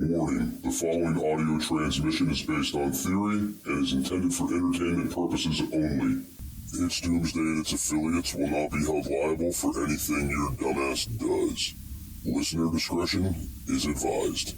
Warning, the following audio transmission is based on theory and is intended for entertainment purposes only. It's Doomsday and its affiliates will not be held liable for anything your dumbass does. Listener discretion is advised.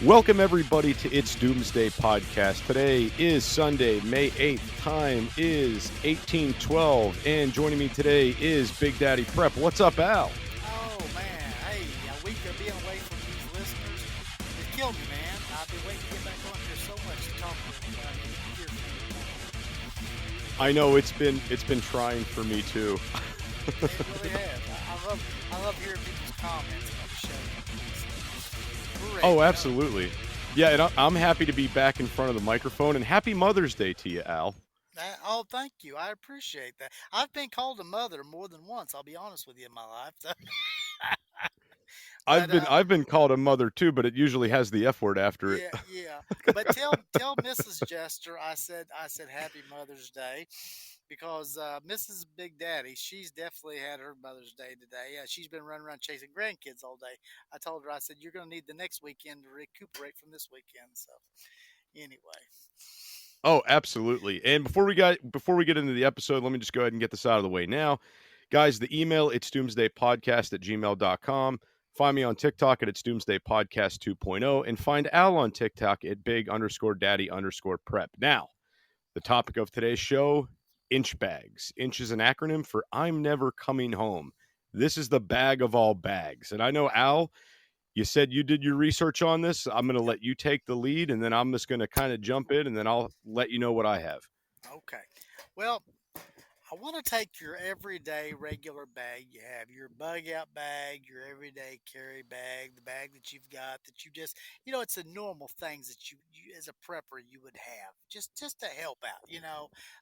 Welcome, everybody, to It's Doomsday podcast. Today is Sunday, May 8th. Time is 18:12, and joining me today is Big Daddy Prep. What's up, Al? Oh, man. Hey, a week of being away from these listeners. It killed me, man. I've been waiting to get back on here so much to talk to them. I know it's been trying for me, too. It really has. I love hearing people's comments about the show. Oh, absolutely. Yeah, and I'm happy to be back in front of the microphone, and happy Mother's Day to you, Al. Oh, thank you. I appreciate that. I've been called a mother more than once, I'll be honest with you, in my life. I've been called a mother too, but it usually has the F word after it. Yeah. But tell Mrs. Jester I said Happy Mother's Day, because Mrs. Big Daddy, she's definitely had her Mother's Day today. She's been running around chasing grandkids all day. I told her, I said, you're going to need the next weekend to recuperate from this weekend. So anyway. Oh, absolutely. And before we get into the episode, let me just go ahead and get this out of the way now. Guys, the email, it's doomsdaypodcast@gmail.com. Find me on TikTok at It's Doomsday Podcast 2.0, and find Al on TikTok at big_daddy_prep. Now, the topic of today's show, inch bags. Inch is an acronym for I'm never coming home. This is the bag of all bags. And I know, Al, you said you did your research on this. I'm going to let you take the lead, and then I'm just going to kind of jump in, and then I'll let you know what I have. Okay. Well, I want to take your everyday regular bag. You have your bug out bag, your everyday carry bag, the bag that you've got that you just, it's the normal things that you as a prepper you would have just to help out,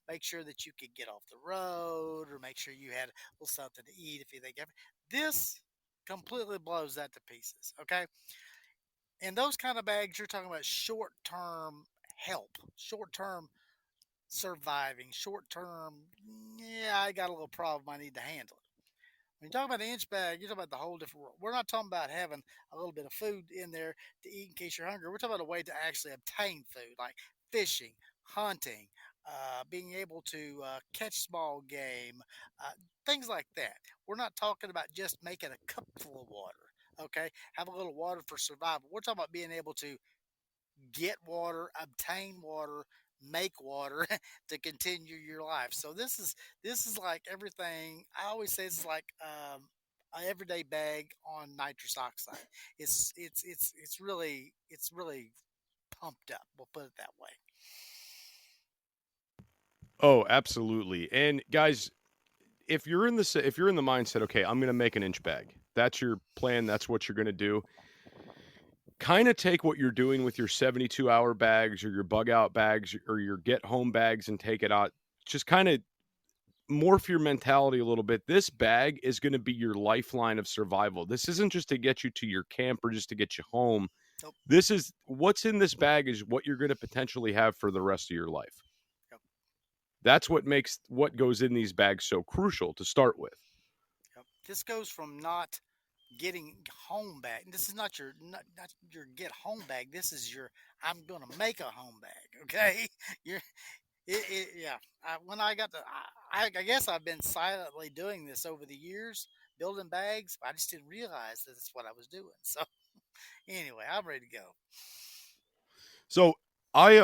make sure that you could get off the road or make sure you had a little something to eat if you think of it. This completely blows that to pieces. Okay. And those kind of bags, you're talking about short-term help, short-term surviving, short term, I got a little problem, I need to handle it. When you talk about an inch bag, you're talking about the whole different world. We're not talking about having a little bit of food in there to eat in case you're hungry. We're talking about a way to actually obtain food, like fishing, hunting, being able to catch small game, things like that. We're not talking about just making a cup full of water, okay? Have a little water for survival. We're talking about being able to get water, obtain water, make water to continue your life. So this is like everything. I always say this is like an everyday bag on nitrous oxide. It's really pumped up. We'll put it that way. Oh, absolutely. And guys, if you're in the mindset, okay, I'm going to make an inch bag. That's your plan. That's what you're going to do. Kind of take what you're doing with your 72-hour bags or your bug out bags or your get home bags and take it out. Just kind of morph your mentality a little bit. This bag is going to be your lifeline of survival. This isn't just to get you to your camp or just to get you home. Nope. This is what's in this bag is what you're going to potentially have for the rest of your life. Yep. That's what makes what goes in these bags so crucial to start with. Yep. This goes from not getting home bag. This is not your get home bag. This is your I'm gonna make a home bag. Okay, yeah. When I got I guess I've been silently doing this over the years, building bags. I just didn't realize that that's what I was doing. So anyway, I'm ready to go. So I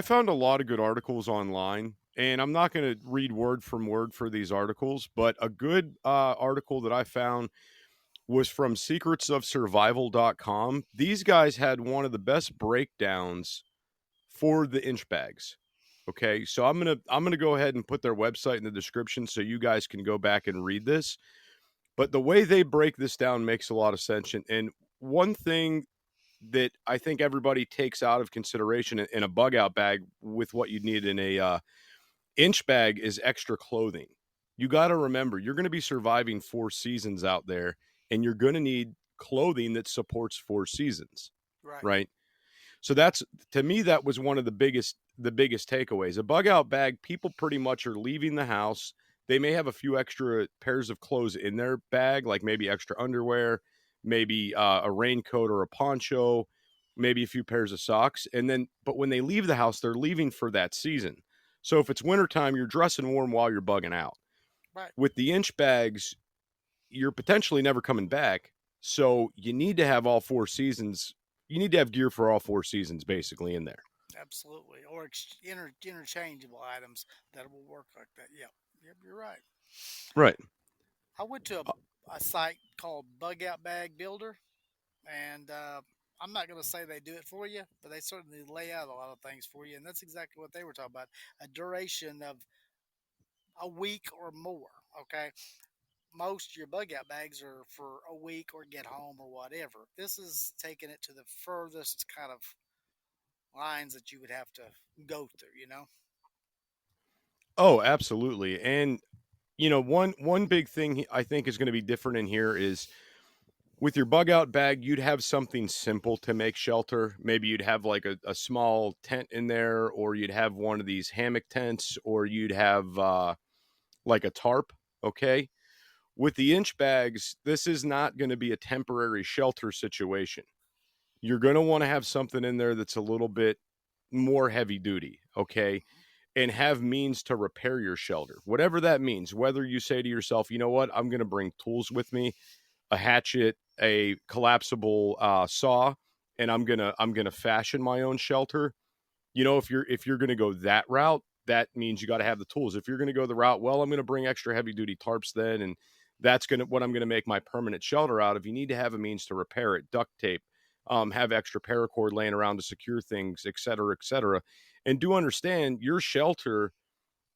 found a lot of good articles online. And I'm not going to read word from word for these articles, but a good article that I found was from secretsofsurvival.com. These guys had one of the best breakdowns for the inch bags. Okay, so I'm gonna go ahead and put their website in the description so you guys can go back and read this. But the way they break this down makes a lot of sense. And one thing that I think everybody takes out of consideration in a bug out bag with what you need in a inch bag is extra clothing. You got to remember, you're going to be surviving 4 seasons out there, and you're going to need clothing that supports 4 seasons, Right. right? So that's, to me, that was one of the biggest takeaways. A bug out bag, people pretty much are leaving the house. They may have a few extra pairs of clothes in their bag, like maybe extra underwear, maybe a raincoat or a poncho, maybe a few pairs of socks. And then, but when they leave the house, they're leaving for that season. So if it's wintertime, you're dressing warm while you're bugging out. Right. With the inch bags, you're potentially never coming back. So you need to have all 4 seasons. You need to have gear for all 4 seasons basically in there. Absolutely. Or interchangeable items that will work like that. Yep. Yep. You're right. Right. I went to a site called Bugout Bag Builder, and I'm not going to say they do it for you, but they certainly lay out a lot of things for you, and that's exactly what they were talking about. A duration of a week or more. Okay, most of your bug out bags are for a week or get home or whatever. This is taking it to the furthest kind of lines that you would have to go through, you know? Oh, absolutely. And one big thing I think is going to be different in here is with your bug out bag, you'd have something simple to make shelter. Maybe you'd have like a small tent in there, or you'd have one of these hammock tents, or you'd have like a tarp. Okay. With the inch bags, this is not going to be a temporary shelter situation. You're going to want to have something in there that's a little bit more heavy duty. Okay. And have means to repair your shelter, whatever that means. Whether you say to yourself, you know what, I'm going to bring tools with me, a hatchet, a collapsible saw, and I'm gonna fashion my own shelter. If you're gonna go that route, that means you got to have the tools. If you're gonna go the route, well, I'm gonna bring extra heavy duty tarps then, and that's gonna what I'm gonna make my permanent shelter out of. You need to have a means to repair it, duct tape, have extra paracord laying around to secure things, et cetera, et cetera. And do understand your shelter,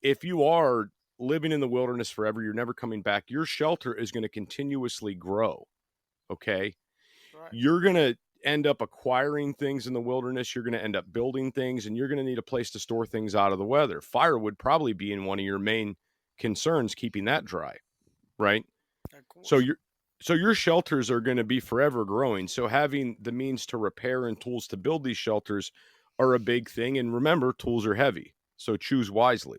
if you are living in the wilderness forever, you're never coming back, your shelter is going to continuously grow. Okay. Right. You're going to end up acquiring things in the wilderness. You're going to end up building things, and you're going to need a place to store things out of the weather. Fire would probably be in one of your main concerns, keeping that dry. Right. Of So course. your shelters are going to be forever growing. So having the means to repair and tools to build these shelters are a big thing. And remember, tools are heavy. So choose wisely.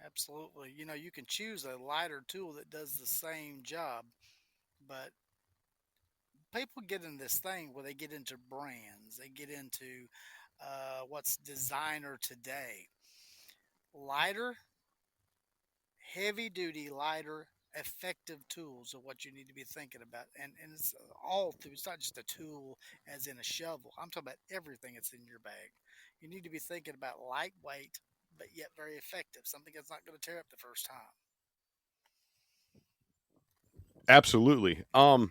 Absolutely. You know, you can choose a lighter tool that does the same job, but people get in this thing where they get into brands, they get into what's designer today. Lighter, heavy duty, lighter, effective tools are what you need to be thinking about. And it's all through, it's not just a tool as in a shovel. I'm talking about everything that's in your bag. You need to be thinking about lightweight, but yet very effective, something that's not going to tear up the first time. Absolutely. And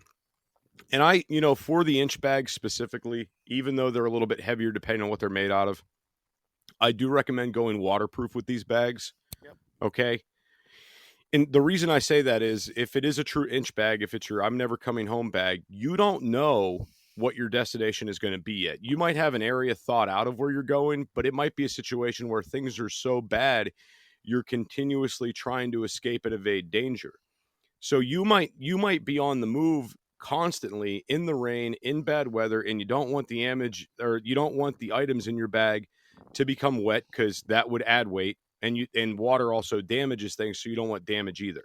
for the inch bags specifically, even though they're a little bit heavier depending on what they're made out of, I do recommend going waterproof with these bags. Yep. Okay. And the reason I say that is if it is a true inch bag, if it's your I'm never coming home bag, you don't know what your destination is going to be yet. You might have an area thought out of where you're going, but it might be a situation where things are so bad, you're continuously trying to escape and evade danger. So you might be on the move constantly in the rain, in bad weather, and you don't want the damage or you don't want the items in your bag to become wet because that would add weight, and water also damages things, so you don't want damage either.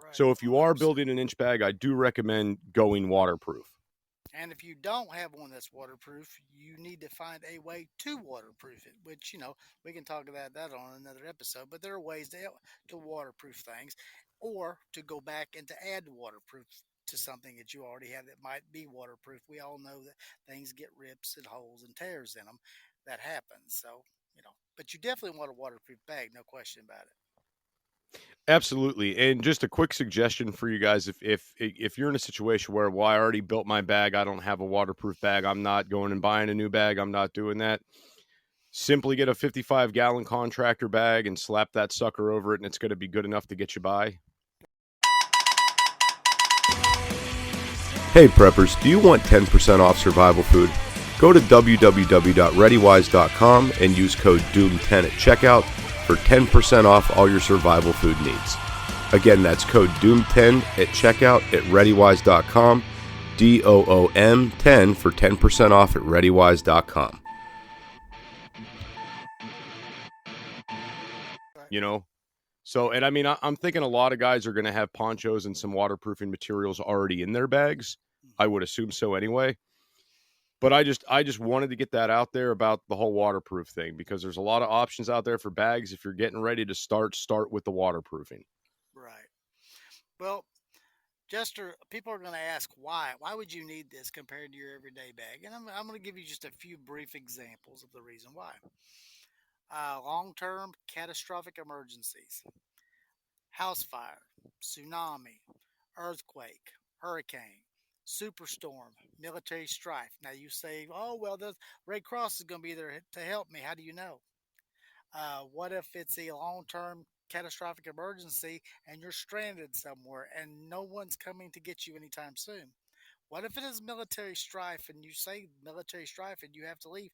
Right. So if you are 100%. building an inch bag, I do recommend going waterproof. And if you don't have one that's waterproof, you need to find a way to waterproof it, which, you know, we can talk about that on another episode. But there are ways to waterproof things or to go back and to add waterproof to something that you already have that might be waterproof. We all know that things get rips and holes and tears in them. That happens. So, you know, but you definitely want a waterproof bag, no question about it. Absolutely. And just a quick suggestion for you guys, if you're in a situation where, well, I already built my bag, I don't have a waterproof bag, I'm not going and buying a new bag, I'm not doing that. Simply get a 55-gallon contractor bag and slap that sucker over it, and it's going to be good enough to get you by. Hey preppers, do you want 10% off survival food? Go to www.readywise.com and use code DOOM10 at checkout for 10% off all your survival food needs. Again, that's code DOOM10 at checkout at readywise.com, DOOM10 for 10% off at readywise.com. You know? So, and I mean, I'm thinking a lot of guys are going to have ponchos and some waterproofing materials already in their bags. I would assume so anyway. But I just wanted to get that out there about the whole waterproof thing, because there's a lot of options out there for bags. If you're getting ready to start with the waterproofing. Right. Well, Jester, people are going to ask why. Why would you need this compared to your everyday bag? And I'm going to give you just a few brief examples of the reason why. Long-term catastrophic emergencies, house fire, tsunami, earthquake, hurricane, superstorm, military strife. Now you say, oh, well, the Red Cross is going to be there to help me. How do you know? What if it's a long-term catastrophic emergency and you're stranded somewhere and no one's coming to get you anytime soon? What if it is military strife and you say military strife and you have to leave?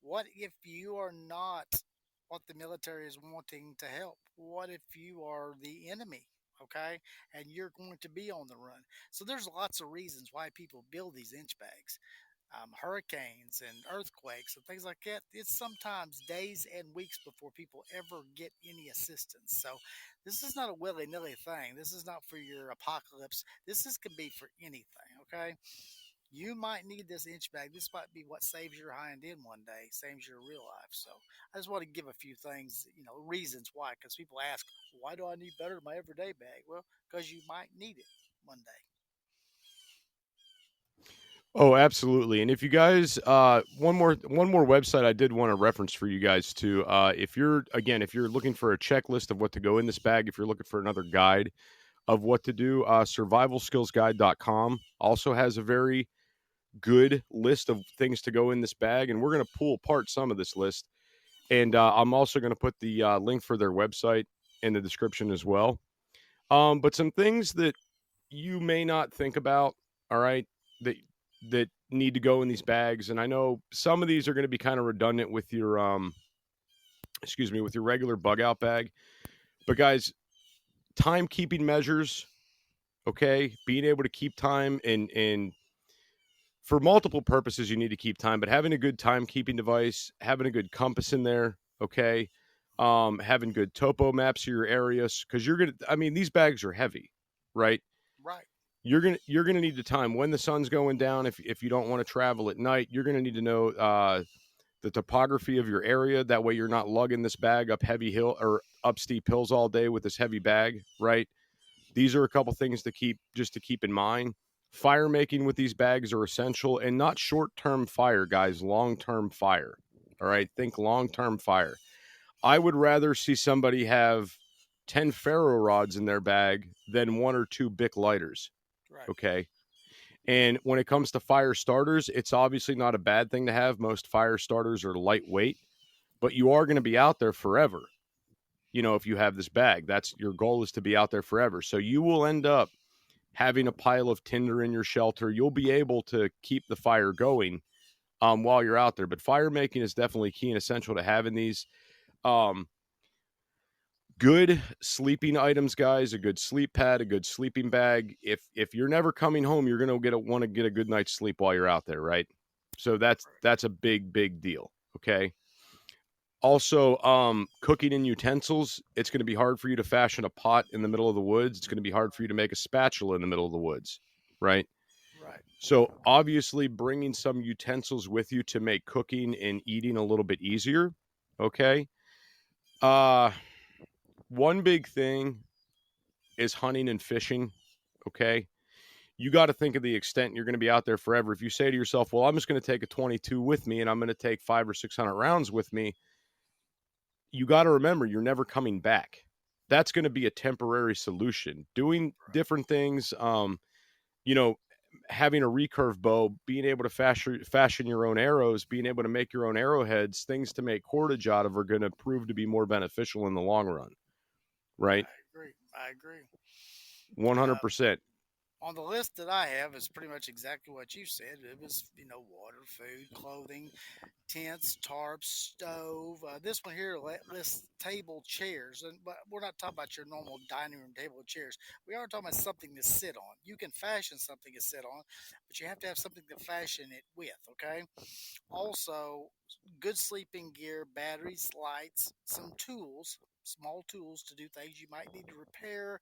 What if you are not what the military is wanting to help? What if you are the enemy? Okay, and you're going to be on the run. So there's lots of reasons why people build these inch bags. Hurricanes and earthquakes and things like that. It's sometimes days and weeks before people ever get any assistance. So this is not a willy nilly thing. This is not for your apocalypse. Can be for anything. Okay, you might need this inch bag. This might be what saves your hind end one day, saves your real life. So I just want to give a few things, reasons why, because people ask, why do I need better than my everyday bag? Well, because you might need it one day. Oh, absolutely. And if you guys, one more website I did want to reference for you guys too. If you're looking for a checklist of what to go in this bag, if you're looking for another guide of what to do, survivalskillsguide.com also has a very good list of things to go in this bag, and we're going to pull apart some of this list. And I'm also going to put the link for their website in the description as well. But some things that you may not think about, all right, that need to go in these bags. And I know some of these are going to be kind of redundant with your with your regular bug out bag. But guys, timekeeping measures, okay, being able to keep time, and for multiple purposes you need to keep time, but having a good timekeeping device, having a good compass in there, okay, having good topo maps of your areas, because these bags are heavy, right? Right. You're gonna need to time when the sun's going down. If you don't want to travel at night, you're gonna need to know the topography of your area. That way, you're not lugging this bag up heavy hill or up steep hills all day with this heavy bag, right? These are a couple things to keep in mind. Fire making with these bags are essential, and not short-term fire, guys. Long-term fire. All right, think long-term fire. I would rather see somebody have 10 ferro rods in their bag than 1 or 2 Bic lighters. Right. Okay. And when it comes to fire starters, it's obviously not a bad thing to have. Most fire starters are lightweight, but you are going to be out there forever. If you have this bag, that's your goal, is to be out there forever. So you will end up having a pile of tinder in your shelter. You'll be able to keep the fire going while you're out there. But fire making is definitely key and essential to having these. Good sleeping items, guys, a good sleep pad, a good sleeping bag. If you're never coming home, you're going to want to get a good night's sleep while you're out there, right? So that's a big deal, okay? Also, cooking in utensils. It's going to be hard for you to fashion a pot in the middle of the woods. It's going to be hard for you to make a spatula in the middle of the woods, right? Right. So obviously bringing some utensils with you to make cooking and eating a little bit easier, okay? One big thing is hunting and fishing, okay? You got to think of the extent you're going to be out there forever. If you say to yourself, well, I'm just going to take a 22 with me and I'm going to take 500 or 600 rounds with me, you got to remember you're never coming back. That's going to be a temporary solution. Doing different things, having a recurve bow, being able to fashion your own arrows, being able to make your own arrowheads, things to make cordage out of are going to prove to be more beneficial in the long run, right? I agree. 100%. On the list that I have is pretty much exactly what you said. It was, water, food, clothing, tents, tarps, stove. This one here lists table chairs, but we're not talking about your normal dining room table chairs. We are talking about something to sit on. You can fashion something to sit on, but you have to have something to fashion it with. Okay. Also, good sleeping gear, batteries, lights, some tools, small tools to do things you might need to repair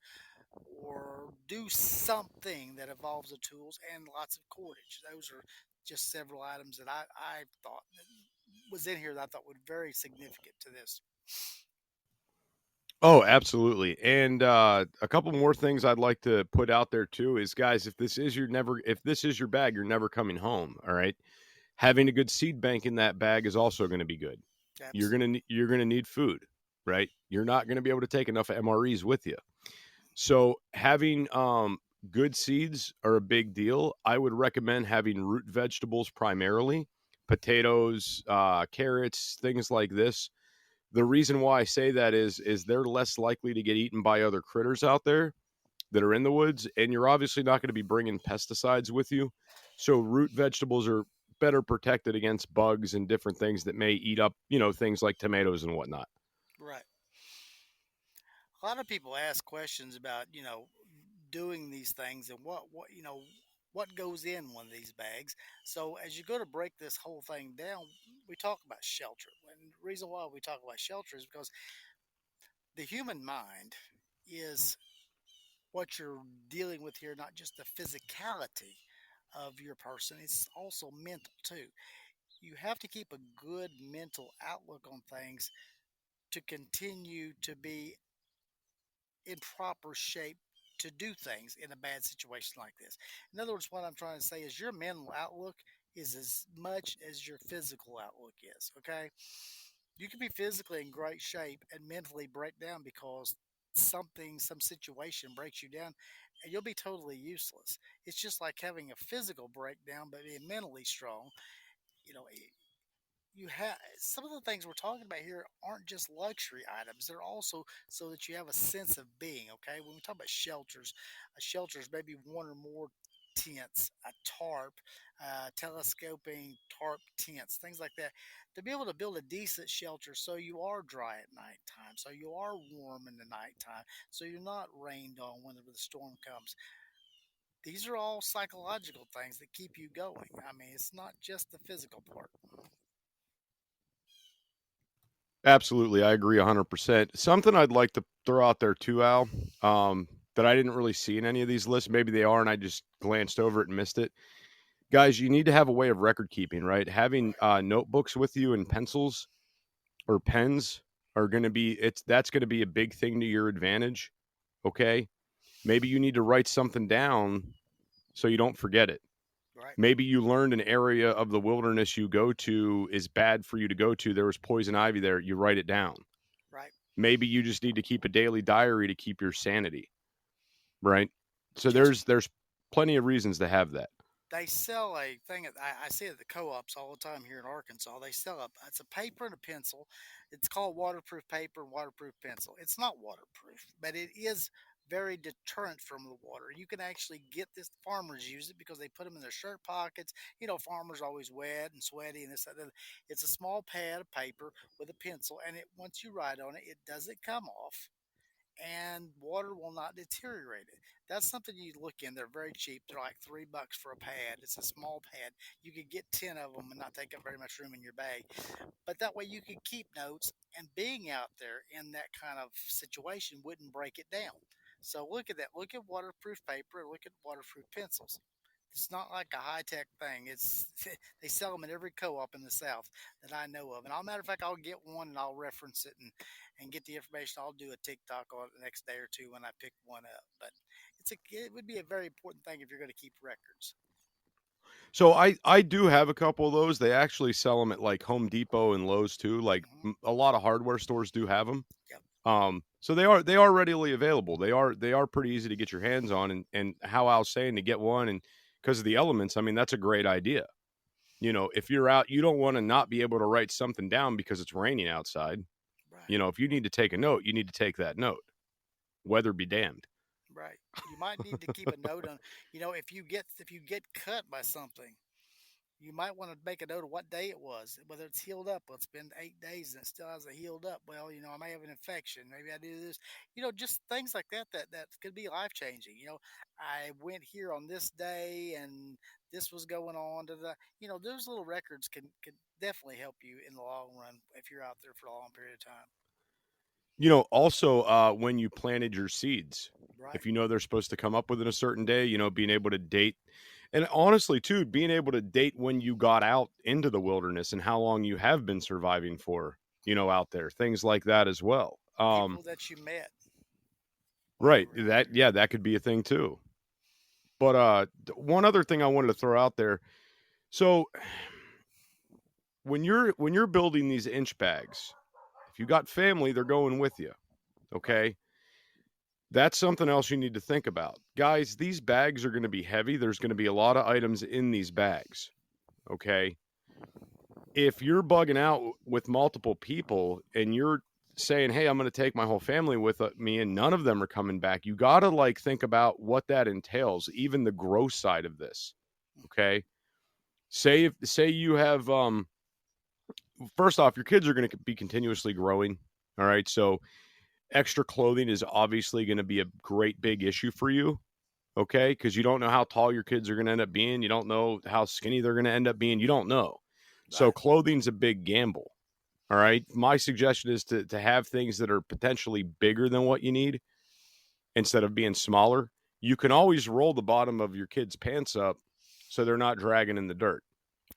or do something that involves the tools, and lots of cordage. Those are just several items that I thought was in here that I thought were very significant to this. Oh, absolutely. And a couple more things I'd like to put out there too is, guys, if this is your bag, you're never coming home. All right. Having a good seed bank in that bag is also going to be good. Absolutely. You're gonna need food, right? You're not going to be able to take enough MREs with you. So having good seeds are a big deal. I would recommend having root vegetables primarily, potatoes, carrots, things like this. The reason why I say that is they're less likely to get eaten by other critters out there that are in the woods, and you're obviously not going to be bringing pesticides with you. So root vegetables are better protected against bugs and different things that may eat up, things like tomatoes and whatnot. Right. A lot of people ask questions about, doing these things and what goes in one of these bags. So as you go to break this whole thing down, we talk about shelter. And the reason why we talk about shelter is because the human mind is what you're dealing with here, not just the physicality of your person, it's also mental too. You have to keep a good mental outlook on things to continue to be in proper shape to do things in a bad situation like this. In other words, what I'm trying to say is your mental outlook is as much as your physical outlook is. Okay. You can be physically in great shape and mentally break down because some situation breaks you down and you'll be totally useless. It's just like having a physical breakdown, but being mentally strong. You know, you have some of the things we're talking about here aren't just luxury items. They're also so that you have a sense of being. Okay, when we talk about shelters, a shelter is maybe one or more tents, a tarp, telescoping tarp tents, things like that. To be able to build a decent shelter so you are dry at nighttime, so you are warm in the nighttime, so you're not rained on whenever the storm comes. These are all psychological things that keep you going. I mean, it's not just the physical part. Absolutely, I agree 100%. Something I'd like to throw out there too, Al, that I didn't really see in any of these lists. Maybe they are, and I just glanced over it and missed it. Guys, you need to have a way of record keeping, right? Having notebooks with you and pencils or pens are going to be that's going to be a big thing to your advantage. Okay, maybe you need to write something down so you don't forget it. Right, Maybe you learned an area of the wilderness you go to is bad for you to go to. There was poison ivy there. You write it down. right. Maybe you just need to keep a daily diary to keep your sanity, right? So Just there's plenty of reasons to have that. they sell a thing. I see it at the co-ops all the time here in Arkansas. They sell it's a paper and a pencil. It's called waterproof paper and waterproof pencil. It's not waterproof, but it is very deterrent from the water. You can actually get this. Farmers use it because they put them in their shirt pockets. Farmers are always wet and sweaty and this that. It's a small pad of paper with a pencil, and once you write on it, it doesn't come off and water will not deteriorate it. That's something you look in. They're very cheap. They're like $3 for a pad. It's a small pad. You could get 10 of them and not take up very much room in your bag. But that way you could keep notes, and being out there in that kind of situation wouldn't break it down. So look at that. Look at waterproof paper. Look at waterproof pencils. It's not like a high tech thing. It's they sell them at every co-op in the South that I know of. And I'll matter of fact, I'll get one and I'll reference it and get the information. I'll do a TikTok on it the next day or two when I pick one up. But it would be a very important thing if you're going to keep records. So I do have a couple of those. They actually sell them at like Home Depot and Lowe's too. Like a lot of hardware stores do have them. Yep. So they are readily available. They are pretty easy to get your hands on. And how I was saying, to get one and because of the elements. I mean, that's a great idea. If you're out, you don't want to not be able to write something down because it's raining outside. Right. If you need to take a note, you need to take that note. Weather be damned. Right. You might need to keep a note on, if you get cut by something, you might want to make a note of what day it was, whether it's healed up. Well, it's been 8 days and it still hasn't healed up. Well, I may have an infection. Maybe I do this. Just things like that could be life changing. I went here on this day and this was going on. Those little records can definitely help you in the long run if you're out there for a long period of time. Also, when you planted your seeds, Right. if they're supposed to come up within a certain day, being able to date. And honestly, too, being able to date when you got out into the wilderness and how long you have been surviving for, out there, things like that as well. People that you met. Right. That could be a thing too. But one other thing I wanted to throw out there. So when you're building these inch bags, if you got family, they're going with you. Okay. That's something else you need to think about. Guys, these bags are going to be heavy. There's going to be a lot of items in these bags. Okay. If you're bugging out with multiple people and you're saying, hey, I'm going to take my whole family with me and none of them are coming back, you got to think about what that entails, even the gross side of this. Okay. Say you have, first off, your kids are going to be continuously growing. All right. So extra clothing is obviously going to be a great big issue for you, okay? Because you don't know how tall your kids are going to end up being. You don't know how skinny they're going to end up being. You don't know. Right. So clothing's a big gamble, all right? My suggestion is to have things that are potentially bigger than what you need instead of being smaller. You can always roll the bottom of your kids' pants up so they're not dragging in the dirt,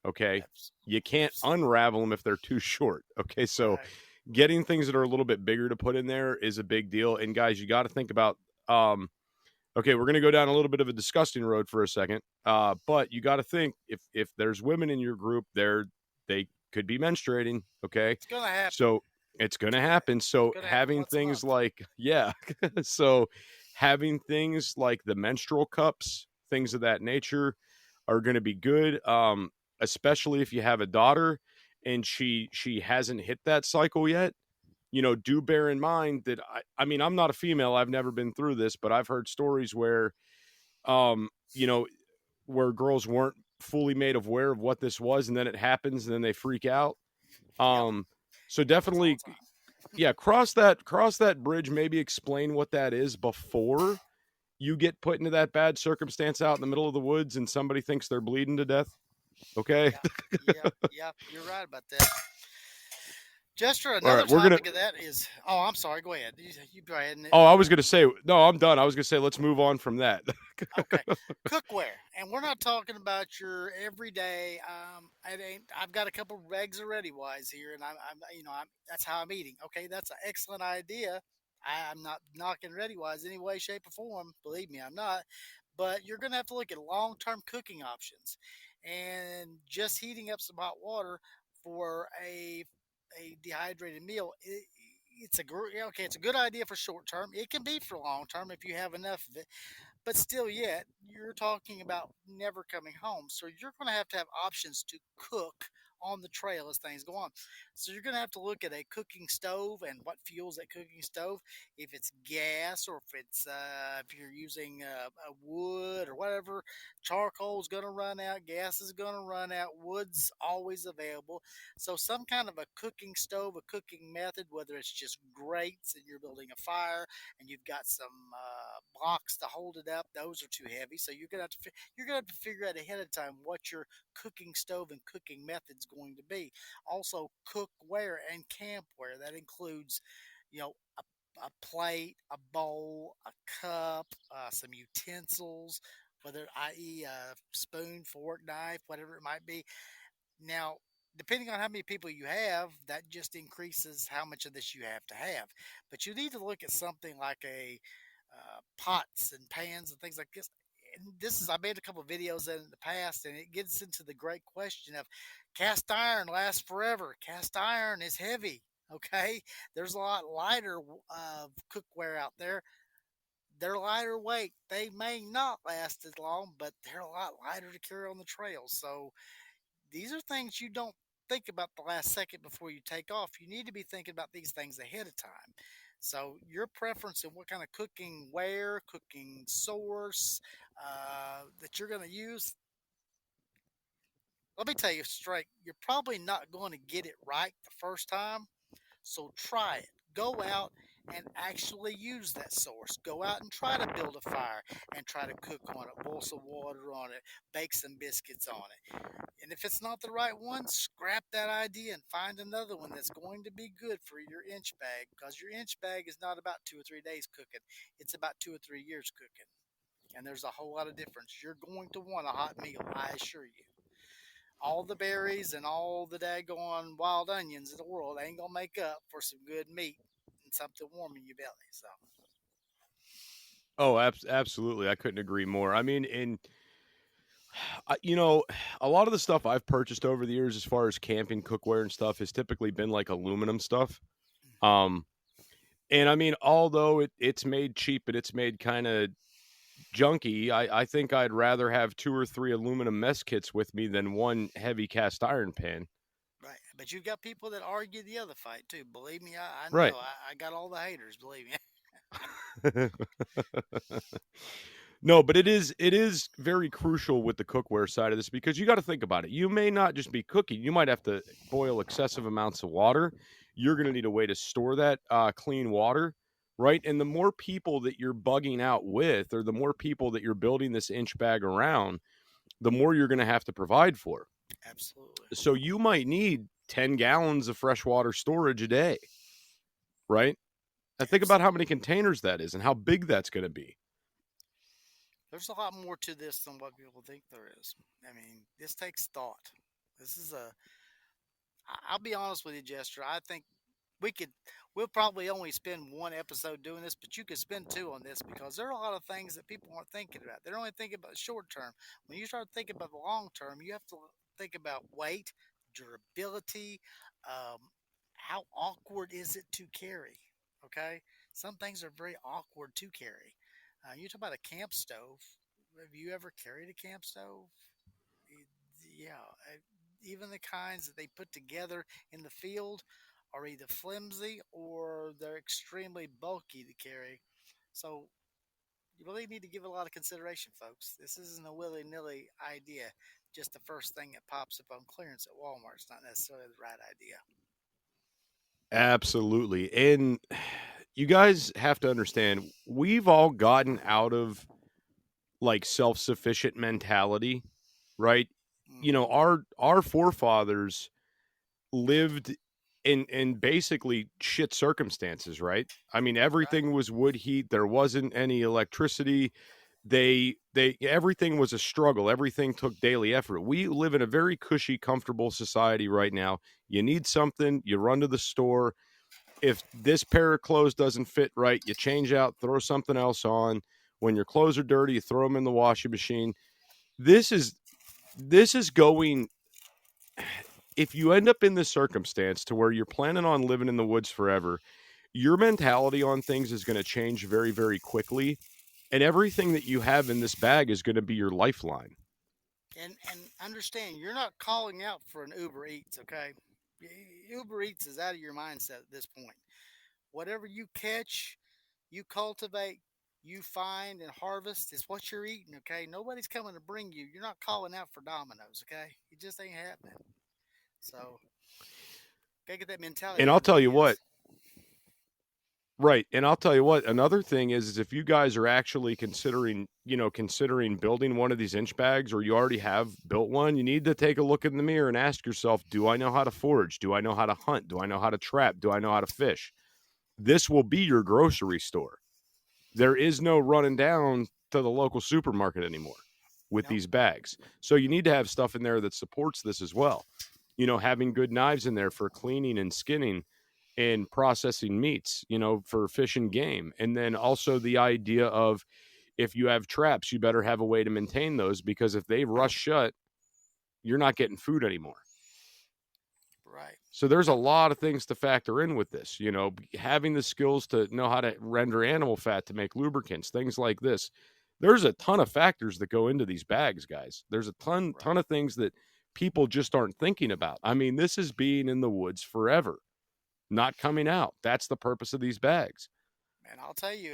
okay? You can't unravel them if they're too short, okay? So getting things that are a little bit bigger to put in there is a big deal. And guys, you got to think about, okay, we're going to go down a little bit of a disgusting road for a second. But you got to think if there's women in your group there, they could be menstruating. Okay. It's going to happen. So it's going to happen. So having things like, so having things like the menstrual cups, things of that nature are going to be good. Especially if you have a daughter and she hasn't hit that cycle yet, do bear in mind that I mean, I'm not a female. I've never been through this, but I've heard stories where, where girls weren't fully made aware of what this was. And then it happens and then they freak out. So definitely, cross that bridge, maybe explain what that is before you get put into that bad circumstance out in the middle of the woods and somebody thinks they're bleeding to death. Okay. Yeah, you're right about that. Jester, another topic of that is. Oh, I'm sorry. Go ahead. You go ahead. I was going to say no. I'm done. I was going to say let's move on from that. Okay, cookware, and we're not talking about your everyday. I've got a couple of eggs already wise here, and I'm that's how I'm eating. Okay, that's an excellent idea. I'm not knocking Ready Wise any way, shape, or form. Believe me, I'm not. But you're going to have to look at long-term cooking options, and just heating up some hot water for a dehydrated meal. It's a good idea for short term. It can be for long term if you have enough of it. But still, yet you're talking about never coming home, so you're going to have options to cook on the trail as things go on. So you're going to have to look at a cooking stove and what fuels that cooking stove. If it's gas or if you're using a wood or whatever, charcoal is going to run out, gas is going to run out, wood's always available. So some kind of a cooking stove, a cooking method, whether it's just grates and you're building a fire and you've got some blocks to hold it up, those are too heavy. So you're gonna have to figure out ahead of time what your cooking stove and cooking method's going to be. Also, cookware and campware, that includes, a plate, a bowl, a cup, some utensils, whether i.e. a spoon, fork, knife, whatever it might be. Now, depending on how many people you have, that just increases how much of this you have to have. But you need to look at something like a pots and pans and things like this. And I made a couple of videos in the past, and it gets into the great question of cast iron lasts forever. Cast iron is heavy. Okay, there's a lot lighter cookware out there they're lighter weight. They may not last as long, but they're a lot lighter to carry on the trail. So these are things you don't think about the last second before you take off. You need to be thinking about these things ahead of time. So your preference in what kind of cooking ware, cooking source that you're going to use, let me tell you straight, you're probably not going to get it right the first time. So try it. Go out and actually use that source. Go out and try to build a fire and try to cook on it, boil some water on it, bake some biscuits on it. And if it's not the right one, scrap that idea and find another one that's going to be good for your inch bag, because your inch bag is not about 2 or 3 days cooking. It's about 2 or 3 years cooking. And there's a whole lot of difference. You're going to want a hot meal, I assure you. All the berries and all the daggone wild onions in the world ain't gonna make up for some good meat and something warm in your belly. So Oh, absolutely. I couldn't agree more. I mean, a lot of the stuff I've purchased over the years, as far as camping cookware and stuff, has typically been like aluminum stuff. Um, and I mean, although it's made cheap and it's made kind of junky, I think I'd rather have 2 or 3 aluminum mess kits with me than one heavy cast iron pan. right, but you've got people that argue the other fight too. Believe me, I know. Right. I got all the haters. Believe me. No, but it is very crucial with the cookware side of this, because you got to think about it. You may not just be cooking; you might have to boil excessive amounts of water. You're going to need a way to store that clean water, right? And the more people that you're bugging out with, or the more people that you're building this inch bag around, the more you're going to have to provide for. Absolutely. So you might need 10 gallons of freshwater storage a day, right? And think about how many containers that is and how big that's going to be. There's a lot more to this than what people think there is. I mean, this takes thought. This is I'll be honest with you, Jester. I think we'll probably only spend one episode doing this, but you could spend two on this, because there are a lot of things that people aren't thinking about. They're only thinking about short term. When you start thinking about the long term, you have to think about weight, durability, how awkward is it to carry? Okay, some things are very awkward to carry. You talk about a camp stove. Have you ever carried a camp stove? Yeah, even the kinds that they put together in the field are either flimsy or they're extremely bulky to carry. So you really need to give it a lot of consideration, folks. This isn't a willy-nilly idea. Just the first thing that pops up on clearance at Walmart is not necessarily the right idea. Absolutely. And you guys have to understand, we've all gotten out of like self-sufficient mentality, right? You know, our forefathers lived in basically shit circumstances, right? I mean, everything was wood heat. There wasn't any electricity. They everything was a struggle. Everything took daily effort. We live in a very cushy, comfortable society right now. You need something, you run to the store. If this pair of clothes doesn't fit right, you change out, throw something else on. When your clothes are dirty, you throw them in the washing machine. This is going, if you end up in this circumstance to where you're planning on living in the woods forever, your mentality on things is going to change very, very quickly. And everything that you have in this bag is going to be your lifeline. And understand, you're not calling out for an Uber Eats, okay? Uber Eats is out of your mindset at this point. Whatever you catch, you cultivate, you find and harvest is what you're eating, okay? Nobody's coming to bring you. You're not calling out for Domino's, okay? It just ain't happening. So, gotta get that mentality. And I'll tell you what. Right. And I'll tell you what, another thing is if you guys are actually considering building one of these inch bags, or you already have built one, you need to take a look in the mirror and ask yourself, do I know how to forage? Do I know how to hunt? Do I know how to trap? Do I know how to fish? This will be your grocery store. There is no running down to the local supermarket anymore with these bags. So you need to have stuff in there that supports this as well. You know, having good knives in there for cleaning and skinning and processing meats, for fish and game. And then also the idea of, if you have traps, you better have a way to maintain those, because if they rust shut, you're not getting food anymore. Right. So there's a lot of things to factor in with this, having the skills to know how to render animal fat to make lubricants, things like this. There's a ton of factors that go into these bags, guys. There's a ton of things that people just aren't thinking about. I mean, this is being in the woods forever, not coming out. That's the purpose of these bags. And I'll tell you,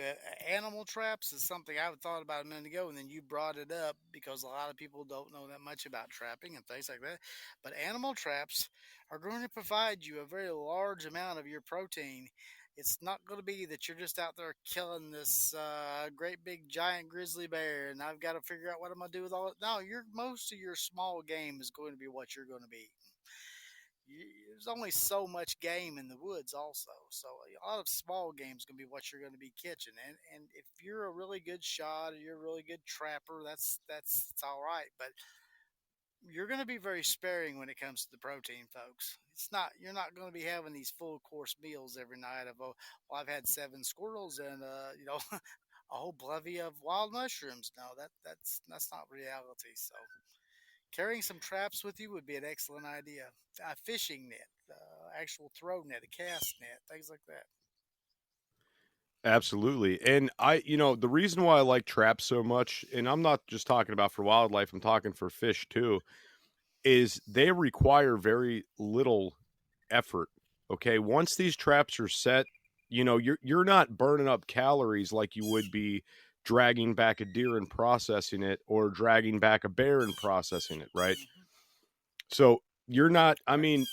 animal traps is something I thought about a minute ago, and then you brought it up because a lot of people don't know that much about trapping and things like that. But animal traps are going to provide you a very large amount of your protein. It's not going to be that you're just out there killing this great big giant grizzly bear, and I've got to figure out what I'm going to do with all it. No, most of your small game is going to be what you're going to be. There's only so much game in the woods also, so a lot of small games going to be what you're going to be catching, and if you're a really good shot or you're a really good trapper, that's it's all right, but you're going to be very sparing when it comes to the protein, folks. You're not going to be having these full course meals every night of, oh, well, I've had 7 squirrels and a whole bevy of wild mushrooms. No, that's not reality. So carrying some traps with you would be an excellent idea. A fishing net, actual throw net, a cast net, things like that. Absolutely. And the reason why I like traps so much, and I'm not just talking about for wildlife, I'm talking for fish too, is they require very little effort. Okay. Once these traps are set, you're not burning up calories like you would be dragging back a deer and processing it, or dragging back a bear and processing it, right? Mm-hmm. So you're not, I mean,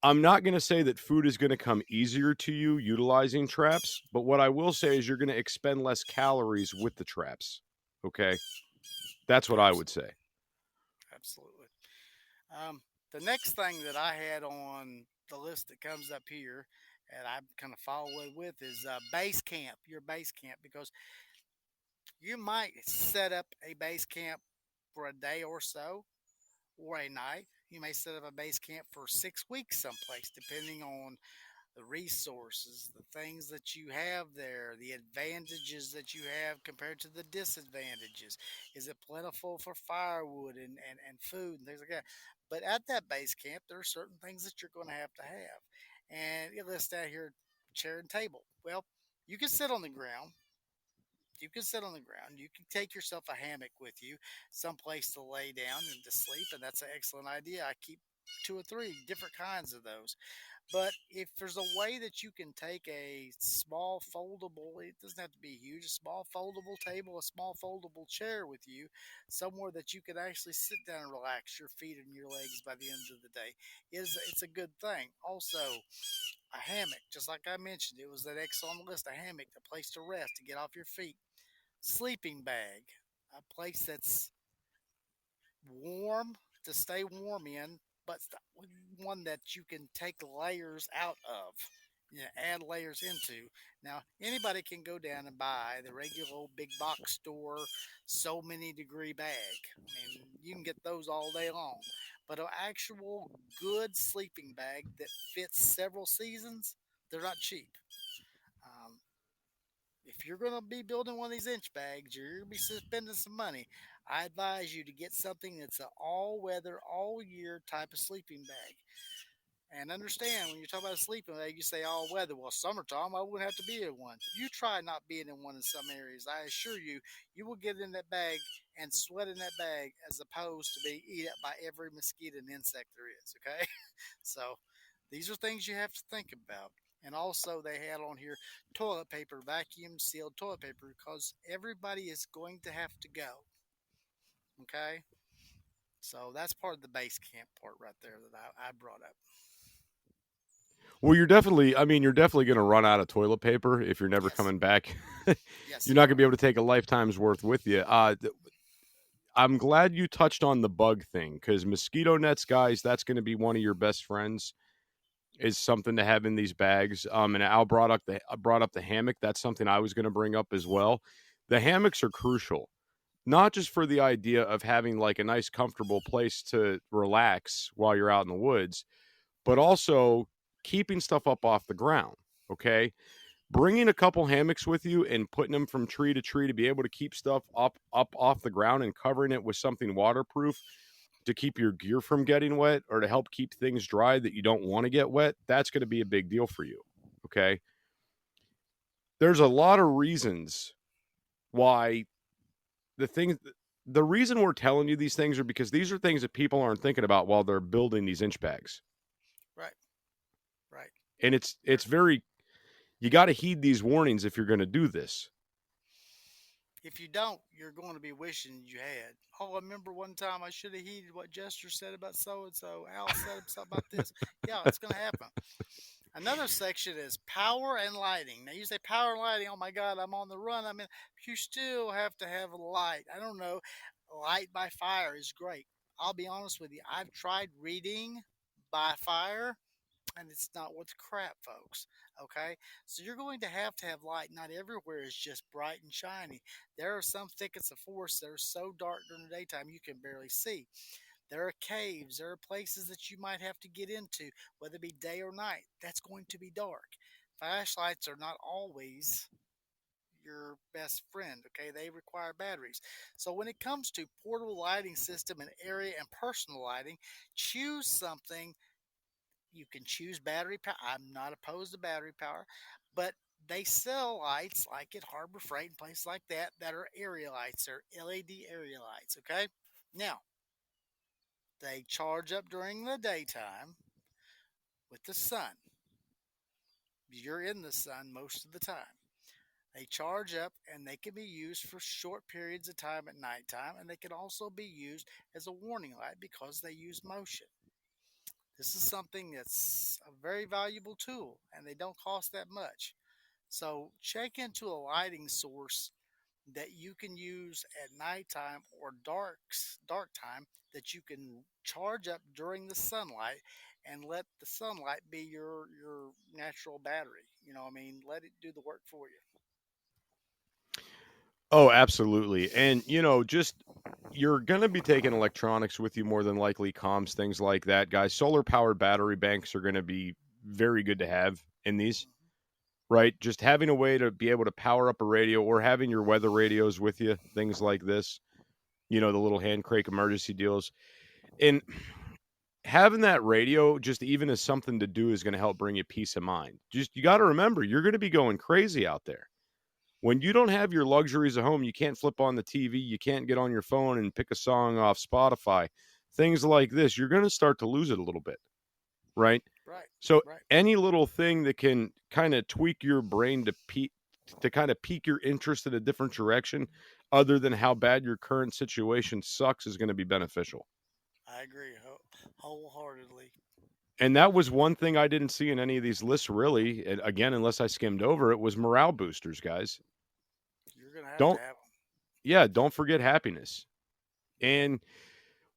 I'm not going to say that food is going to come easier to you utilizing traps, but what I will say is you're going to expend less calories with the traps. Okay. That's what I would say. Absolutely. The next thing that I had on the list that comes up here, and I kind of follow it with, is base camp, your base camp, because you might set up a base camp for a day or so, or a night. You may set up a base camp for 6 weeks someplace, depending on the resources, the things that you have there, the advantages that you have compared to the disadvantages. Is it plentiful for firewood and food and things like that? But at that base camp, there are certain things that you're going to have. And it lists out here chair and table. Well, you can sit on the ground. You can sit on the ground. You can take yourself a hammock with you, someplace to lay down and to sleep, and that's an excellent idea. I keep 2 or 3 different kinds of those. But if there's a way that you can take a small foldable, it doesn't have to be huge, a small foldable table, a small foldable chair with you, somewhere that you can actually sit down and relax your feet and your legs by the end of the day, it's a good thing. Also, a hammock, just like I mentioned, it was that X on the list, a hammock, a place to rest, to get off your feet. Sleeping bag, a place that's warm to stay warm in, but one that you can take layers out of, add layers into. Now, anybody can go down and buy the regular old big box store so many degree bag. I mean, you can get those all day long. But an actual good sleeping bag that fits several seasons, they're not cheap. Um, if you're going to be building one of these inch bags, you're going to be spending some money. I advise you to get something that's an all-weather, all-year type of sleeping bag. And understand, when you talk about a sleeping bag, you say all-weather. Well, summertime, I wouldn't have to be in one. You try not being in one in some areas. I assure you, you will get in that bag and sweat in that bag as opposed to being eaten up by every mosquito and insect there is, okay? So these are things you have to think about. And also, they had on here toilet paper, vacuum sealed toilet paper, because everybody is going to have to go. Okay? So that's part of the base camp part right there that I brought up. Well, you're definitely going to run out of toilet paper if you're never coming back. Yes, You're not going to be able to take a lifetime's worth with you. I'm glad you touched on the bug thing, because mosquito nets, guys, that's going to be one of your best friends. Is something to have in these bags. And Al brought up the hammock. That's something I was going to bring up as well. The hammocks are crucial, not just for the idea of having like a nice, comfortable place to relax while you're out in the woods, but also keeping stuff up off the ground. Okay. Bringing a couple hammocks with you and putting them from tree to tree to be able to keep stuff up off the ground and covering it with something waterproof to keep your gear from getting wet or to help keep things dry that you don't want to get wet, that's going to be a big deal for you. Okay. There's a lot of reasons why the reason we're telling you these things are because these are things that people aren't thinking about while they're building these inch bags. Right. Right. And it's very, you got to heed these warnings if you're going to do this. If you don't, you're going to be wishing you had. Oh, I remember one time I should have heeded what Jester said about so and so. Al said something about this. Yeah, it's going to happen. Another section is power and lighting. Now, you say power and lighting. Oh my God, I'm on the run. I mean, you still have to have a light. I don't know. Light by fire is great. I'll be honest with you. I've tried reading by fire, and it's not worth crap, folks. Okay, so you're going to have light. Not everywhere is just bright and shiny. There are some thickets of forest that are so dark during the daytime you can barely see. There are caves, there are places that you might have to get into, whether it be day or night. That's going to be dark. Flashlights are not always your best friend, okay? They require batteries. So when it comes to portable lighting system and area and personal lighting, choose something. You can choose battery power. I'm not opposed to battery power, but they sell lights like at Harbor Freight and places like that are area lights. They're LED area lights, okay? Now, they charge up during the daytime with the sun. You're in the sun most of the time. They charge up and they can be used for short periods of time at nighttime, and they can also be used as a warning light because they use motion. This is something that's a very valuable tool, and they don't cost that much. So check into a lighting source that you can use at nighttime or dark time that you can charge up during the sunlight and let the sunlight be your natural battery. I mean, let it do the work for you. Oh, absolutely. And, just you're going to be taking electronics with you more than likely, comms, things like that, guys. Solar powered battery banks are going to be very good to have in these, right? Just having a way to be able to power up a radio or having your weather radios with you, things like this, the little hand crank emergency deals. And having that radio just even as something to do is going to help bring you peace of mind. Just, you got to remember, you're going to be going crazy out there. When you don't have your luxuries at home, you can't flip on the TV, you can't get on your phone and pick a song off Spotify, things like this, you're going to start to lose it a little bit, right? Right. So Right. any little thing that can kind of tweak your brain to kind of pique your interest in a different direction, other than how bad your current situation sucks, is going to be beneficial. I agree wholeheartedly. And that was one thing I didn't see in any of these lists, really. And again, unless I skimmed over it, was morale boosters, guys. You're going to have Don't, to have them. yeah, don't forget happiness. And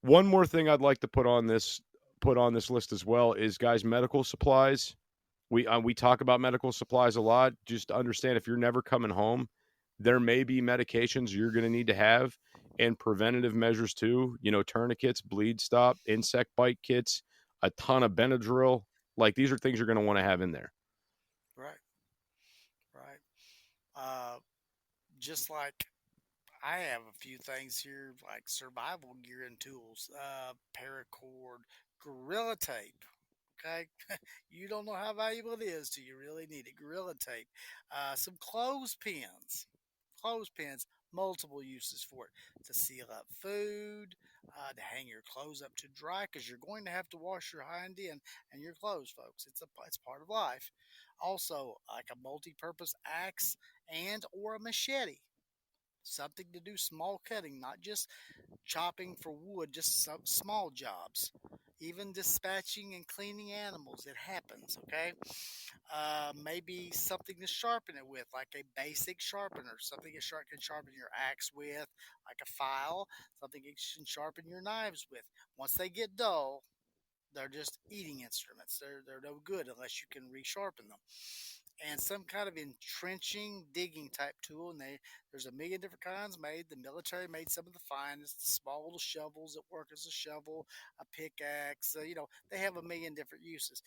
one more thing I'd like to put on this list as well is, guys, medical supplies. We talk about medical supplies a lot. Just understand, if you're never coming home, there may be medications you're going to need to have, and preventative measures too. Tourniquets, bleed stop, insect bite kits, a ton of Benadryl. Like, these are things you're going to want to have in there. Right. Right. Uh, just like I have a few things here, like survival gear and tools, paracord, gorilla tape. Okay, you don't know how valuable it is till you really need it. Gorilla tape, some clothespins, multiple uses for it: to seal up food, to hang your clothes up to dry, because you're going to have to wash your hind end and your clothes, folks. It's part of life. Also, like a multi-purpose axe and or a machete, something to do small cutting, not just chopping for wood, just some small jobs. Even dispatching and cleaning animals, it happens, okay? Maybe something to sharpen it with, like a basic sharpener, something you can sharpen your axe with, like a file, something you can sharpen your knives with. Once they get dull, they're just eating instruments. They're no good unless you can resharpen them. And some kind of entrenching digging type tool, and there's a million different kinds made. The military made some of the finest, the small little shovels that work as a shovel, a pickaxe. They have a million different uses.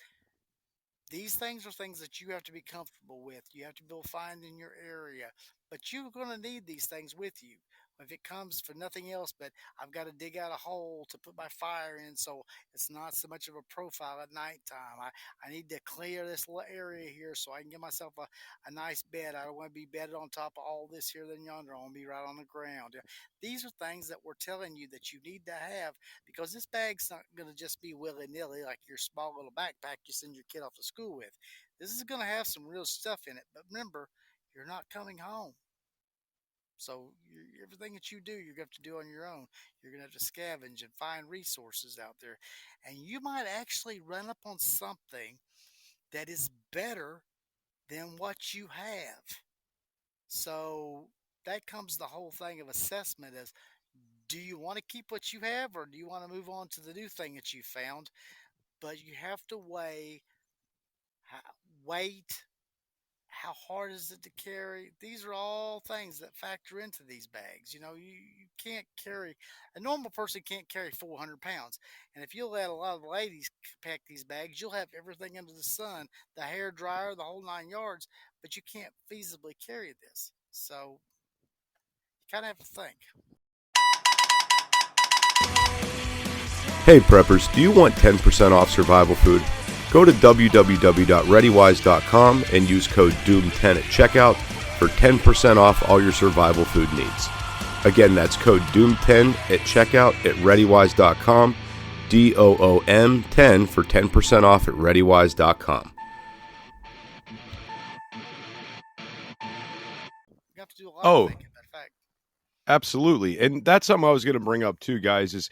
These things are things that you have to be comfortable with. You have to be able to find in your area, but you're going to need these things with you. if it comes for nothing else, but I've got to dig out a hole to put my fire in, so it's not so much of a profile at nighttime. I need to clear this little area here so I can get myself a nice bed. I don't want to be bedded on top of all this here than yonder. I want to be right on the ground. These are things that we're telling you that you need to have, because this bag's not going to just be willy-nilly like your small little backpack you send your kid off to school with. This is going to have some real stuff in it. But remember, you're not coming home. So everything that you do, you're going to have to do on your own. You're going to have to scavenge and find resources out there. And you might actually run up on something that is better than what you have. So that comes the whole thing of assessment is, do you want to keep what you have, or do you want to move on to the new thing that you found? But you have to weigh weight. How hard is it to carry? These are all things that factor into these bags. You can't carry, a normal person can't carry 400 pounds. And if you let a lot of ladies pack these bags, you'll have everything under the sun, the hair dryer, the whole 9 yards, but you can't feasibly carry this. So you kind of have to think. Hey preppers, do you want 10% off survival food? Go to www.readywise.com and use code DOOM10 at checkout for 10% off all your survival food needs. Again, that's code DOOM10 at checkout at readywise.com, DOOM10 for 10% off at readywise.com. You have to do a lot of thinking, in fact. Absolutely. And that's something I was going to bring up too, guys, is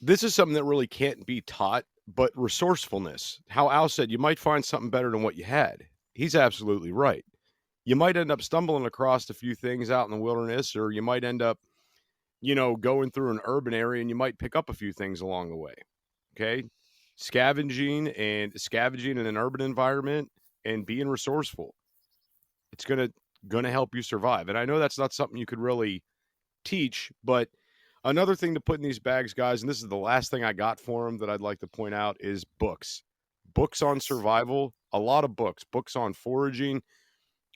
this is something that really can't be taught, but resourcefulness. How Al said, you might find something better than what you had. He's absolutely right. You might end up stumbling across a few things out in the wilderness, or you might end up, going through an urban area and you might pick up a few things along the way. Okay. Scavenging in an urban environment and being resourceful. It's going to help you survive. And I know that's not something you could really teach, but another thing to put in these bags, guys, and this is the last thing I got for them that I'd like to point out, is books. Books on survival, a lot of books on foraging.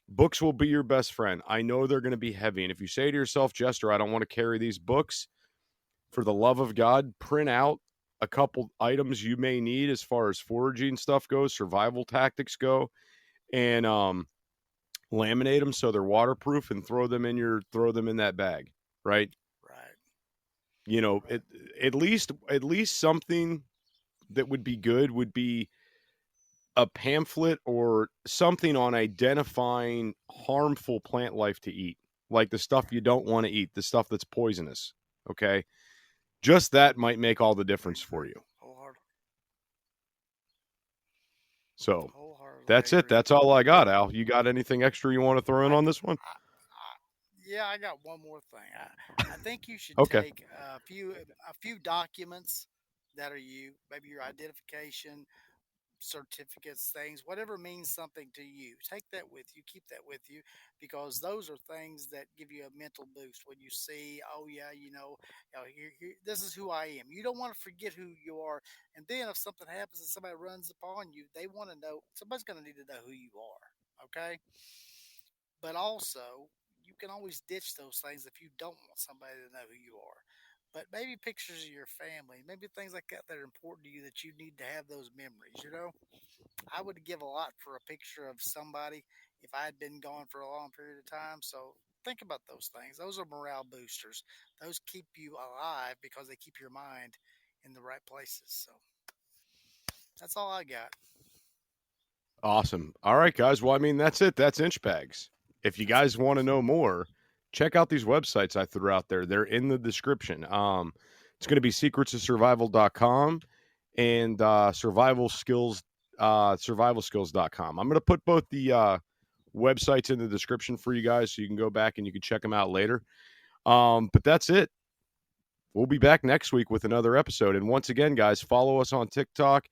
Books will be your best friend. I know they're going to be heavy. And if you say to yourself, Jester, I don't want to carry these books, for the love of God, print out a couple items you may need as far as foraging stuff goes, survival tactics go, and laminate them so they're waterproof and throw them in that bag, right? At least something that would be good would be a pamphlet or something on identifying harmful plant life to eat, like the stuff you don't want to eat, the stuff that's poisonous. Okay. Just that might make all the difference for you. So that's it. That's all I got, Al. You got anything extra you want to throw in on this one? Yeah, I got one more thing. I think you should take a few documents that are you, maybe your identification, certificates, things, whatever means something to you. Take that with you, keep that with you, because those are things that give you a mental boost when you see, oh yeah, this is who I am. You don't want to forget who you are. And then if something happens and somebody runs upon you, they want to know, somebody's going to need to know who you are. Okay. But also, you can always ditch those things if you don't want somebody to know who you are. But maybe pictures of your family, maybe things like that are important to you, that you need to have those memories. I would give a lot for a picture of somebody if I had been gone for a long period of time. So think about those things. Those are morale boosters. Those keep you alive because they keep your mind in the right places. So that's all I got. Awesome. All right, guys. Well, I mean, that's it. That's inch bags. If you guys want to know more, check out these websites I threw out there. They're in the description. It's going to be secretsofsurvival.com and survivalskills.com. I'm going to put both the websites in the description for you guys so you can go back and you can check them out later. But that's it. We'll be back next week with another episode. And once again, guys, follow us on TikTok.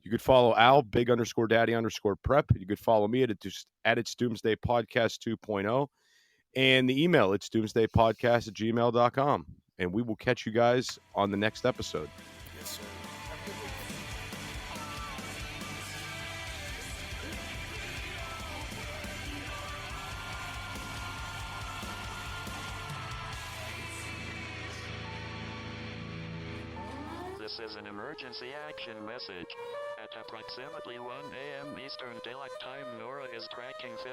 You could follow Al, big_daddy_prep. You could follow me at It's Doomsday Podcast 2.0. And the email, it's doomsdaypodcast@gmail.com. And we will catch you guys on the next episode. Yes, sir. This is an emergency action message. At approximately 1 a.m. Eastern Daylight Time, NORAD is tracking 15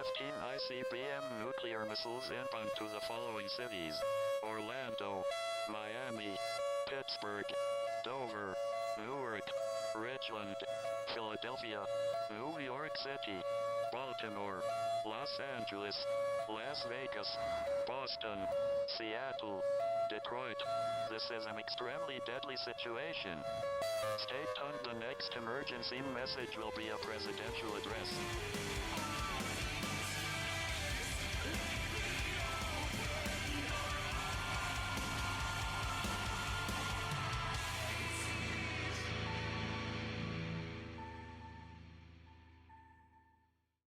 ICBM nuclear missiles inbound to the following cities: Orlando, Miami, Pittsburgh, Dover, Newark, Richland, Philadelphia, New York City, Baltimore, Los Angeles, Las Vegas, Boston, Seattle, Detroit. This is an extremely deadly situation. Stay tuned. The next emergency message will be a presidential address.